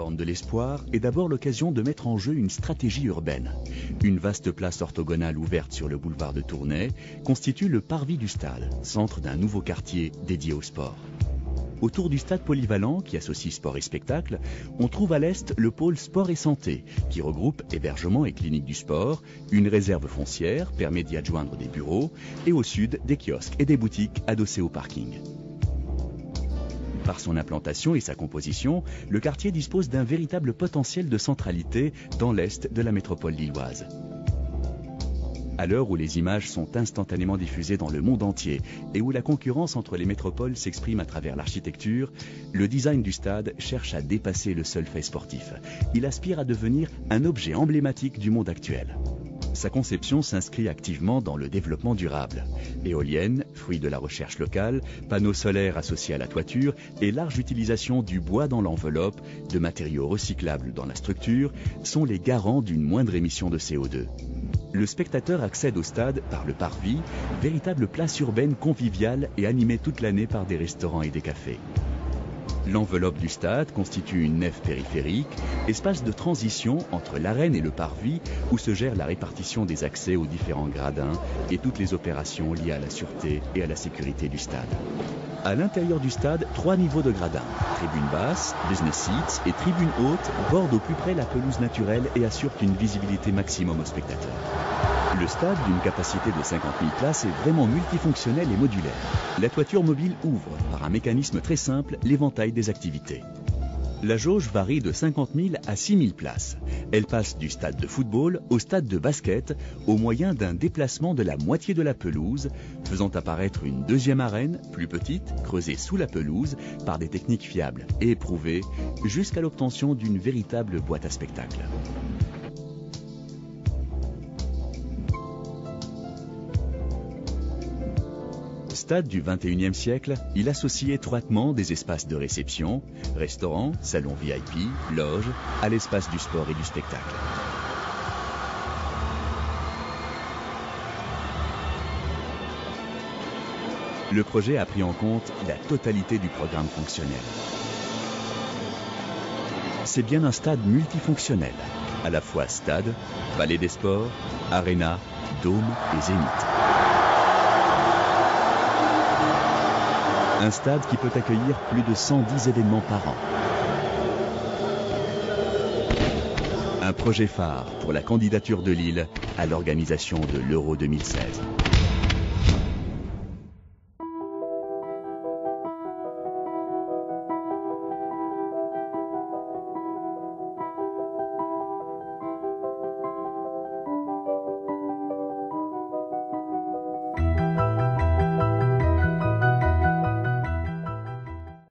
Forme de l'Espoir est d'abord l'occasion de mettre en jeu une stratégie urbaine. Une vaste place orthogonale ouverte sur le boulevard de Tournai constitue le parvis du stade, centre d'un nouveau quartier dédié au sport. Autour du stade polyvalent, qui associe sport et spectacle, on trouve à l'est le pôle sport et santé, qui regroupe hébergement et clinique du sport, une réserve foncière, permet d'y adjoindre des bureaux, et au sud, des kiosques et des boutiques adossés au parking. Par son implantation et sa composition, le quartier dispose d'un véritable potentiel de centralité dans l'est de la métropole lilloise. À l'heure où les images sont instantanément diffusées dans le monde entier et où la concurrence entre les métropoles s'exprime à travers l'architecture, le design du stade cherche à dépasser le seul fait sportif. Il aspire à devenir un objet emblématique du monde actuel. Sa conception s'inscrit activement dans le développement durable. Éoliennes, fruits de la recherche locale, panneaux solaires associés à la toiture et large utilisation du bois dans l'enveloppe, de matériaux recyclables dans la structure, sont les garants d'une moindre émission de CO2. Le spectateur accède au stade par le parvis, véritable place urbaine conviviale et animée toute l'année par des restaurants et des cafés. L'enveloppe du stade constitue une nef périphérique, espace de transition entre l'arène et le parvis où se gère la répartition des accès aux différents gradins et toutes les opérations liées à la sûreté et à la sécurité du stade. À l'intérieur du stade, 3 niveaux de gradins. Tribune basse, business seats et tribune haute bordent au plus près la pelouse naturelle et assurent une visibilité maximum aux spectateurs. Le stade, d'une capacité de 50 000 places, est vraiment multifonctionnel et modulaire. La toiture mobile ouvre, par un mécanisme très simple, l'éventail des activités. La jauge varie de 50 000 à 6 000 places. Elle passe du stade de football au stade de basket au moyen d'un déplacement de la moitié de la pelouse, faisant apparaître une deuxième arène, plus petite, creusée sous la pelouse par des techniques fiables et éprouvées, jusqu'à l'obtention d'une véritable boîte à spectacle. Stade du XXIe siècle, il associe étroitement des espaces de réception, restaurants, salons VIP, loges, à l'espace du sport et du spectacle. Le projet a pris en compte la totalité du programme fonctionnel. C'est bien un stade multifonctionnel, à la fois stade, palais des sports, aréna, dôme et zénith. Un stade qui peut accueillir plus de 110 événements par an. Un projet phare pour la candidature de Lille à l'organisation de l'Euro 2016.